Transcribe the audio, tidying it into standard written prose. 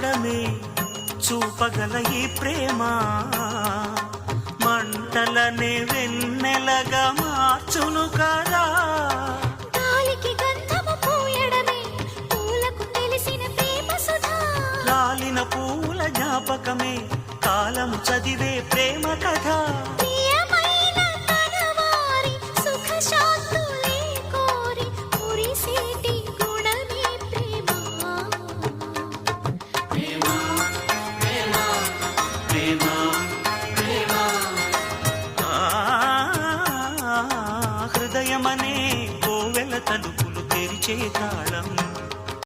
మార్గమే చూపగల ఈ ప్రేమ మంటలనే వెన్నెలగా మార్చును కదా. గాలికి గంధము పూయడమే పూలకు తెలిసిన ప్రేమ సుధా. రాలిన పూల జ్ఞాపకమే కాలము చదివే ప్రేమ కథ. ప్రియమైన తనవారి సుఖ శాంతులే కోరి మురిసేటి గుణమే ప్రేమ. ప్రేమ ప్రేమ ప్రేమ ప్రేమ హృదయమనే కోవెల తలుపులు తెరిచే తాళం